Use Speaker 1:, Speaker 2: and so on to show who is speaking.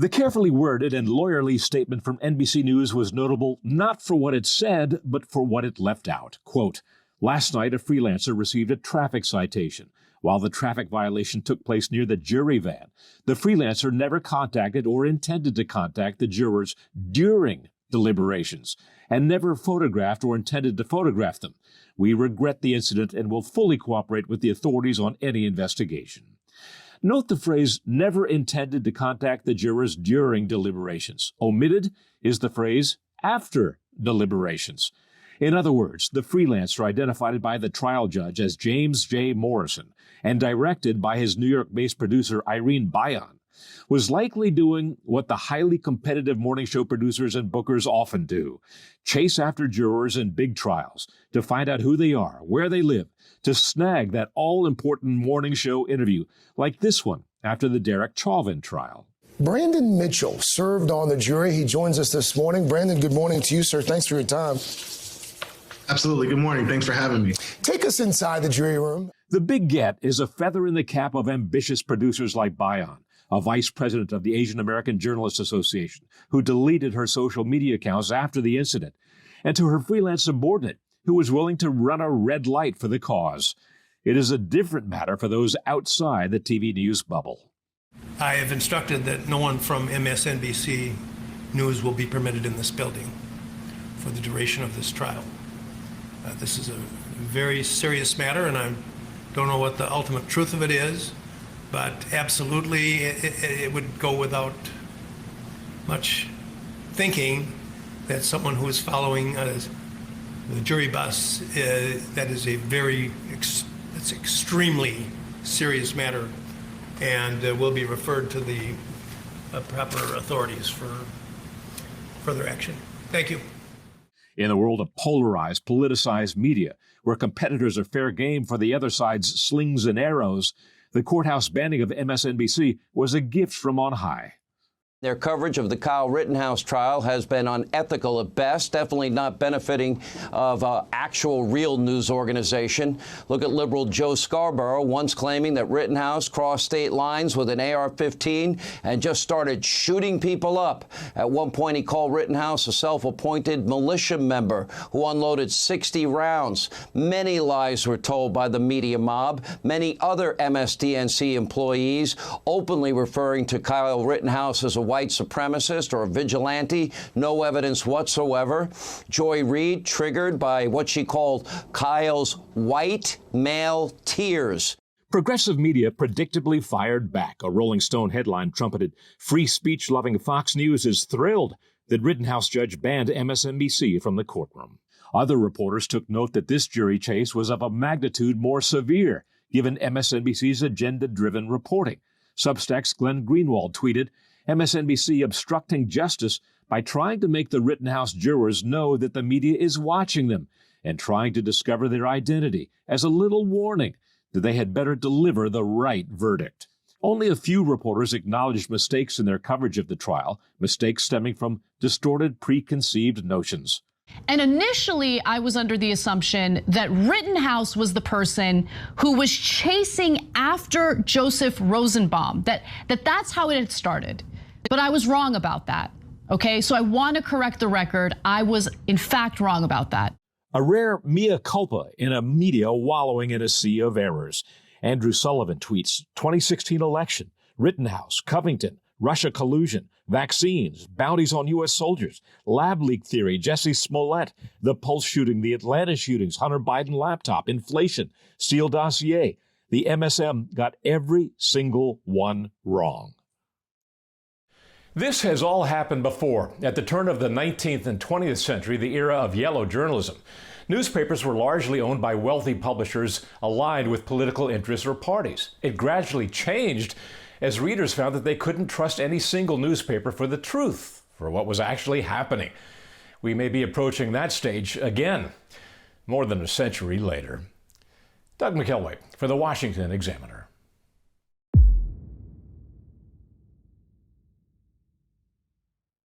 Speaker 1: The carefully worded and lawyerly statement from NBC News was notable not for what it said, but for what it left out. Quote, "Last night, a freelancer received a traffic citation. While the traffic violation took place near the jury van, the freelancer never contacted or intended to contact the jurors during deliberations and never photographed or intended to photograph them. We regret the incident and will fully cooperate with the authorities on any investigation." Note the phrase "never intended to contact the jurors during deliberations." Omitted is the phrase "after deliberations." In other words, the freelancer, identified by the trial judge as James J. Morrison and directed by his New York-based producer Irene Bayan, was likely doing what the highly competitive morning show producers and bookers often do: chase after jurors in big trials to find out who they are, where they live, to snag that all-important morning show interview, like this one after the Derek Chauvin trial.
Speaker 2: Brandon Mitchell served on the jury. He joins us this morning. Brandon, good morning to you, sir. Thanks for your time.
Speaker 3: Absolutely. Good morning. Thanks for having me.
Speaker 2: Take us inside the jury room.
Speaker 1: The big get is a feather in the cap of ambitious producers like Bayan, a vice president of the Asian American Journalists Association, who deleted her social media accounts after the incident, and to her freelance subordinate, who was willing to run a red light for the cause. It is a different matter for those outside the TV news bubble.
Speaker 4: I have instructed that no one from MSNBC News will be permitted in this building for the duration of this trial. This is a very serious matter, and I don't know what the ultimate truth of it is, but absolutely it would go without much thinking that someone who is following the jury bus, that is it's extremely serious matter, and will be referred to the proper authorities for further action. Thank you.
Speaker 1: In the world of polarized, politicized media, where competitors are fair game for the other side's slings and arrows, the courthouse banning of MSNBC was a gift from on high.
Speaker 5: Their coverage of the Kyle Rittenhouse trial has been unethical at best, definitely not benefiting of actual real news organization. Look at liberal Joe Scarborough, once claiming that Rittenhouse crossed state lines with an AR-15 and just started shooting people up. At one point, he called Rittenhouse a self-appointed militia member who unloaded 60 rounds. Many lies were told by the media mob. Many other MSDNC employees openly referring to Kyle Rittenhouse as a white supremacist or a vigilante. No evidence whatsoever. Joy Reid triggered by what she called Kyle's white male tears.
Speaker 1: Progressive media predictably fired back. A Rolling Stone headline trumpeted, "Free speech-loving Fox News is thrilled that Rittenhouse judge banned MSNBC from the courtroom." Other reporters took note that this jury chase was of a magnitude more severe, given MSNBC's agenda-driven reporting. Substack's Glenn Greenwald tweeted, "MSNBC obstructing justice by trying to make the Rittenhouse jurors know that the media is watching them and trying to discover their identity as a little warning that they had better deliver the right verdict." Only a few reporters acknowledged mistakes in their coverage of the trial, mistakes stemming from distorted preconceived notions.
Speaker 6: And initially, I was under the assumption that Rittenhouse was the person who was chasing after Joseph Rosenbaum, that's how it had started. But I was wrong about that, okay? So I want to correct the record. I was, in fact, wrong about that.
Speaker 1: A rare mea culpa in a media wallowing in a sea of errors. Andrew Sullivan tweets, 2016 election, Rittenhouse, Covington, Russia collusion, vaccines, bounties on U.S. soldiers, lab leak theory, Jesse Smollett, the Pulse shooting, the Atlanta shootings, Hunter Biden laptop, inflation, Steele dossier. The MSM got every single one wrong. This has all happened before. At the turn of the 19th and 20th century, the era of yellow journalism, newspapers were largely owned by wealthy publishers aligned with political interests or parties. It gradually changed as readers found that they couldn't trust any single newspaper for the truth, for what was actually happening. We may be approaching that stage again, more than a century later. Doug McKelway for the Washington Examiner.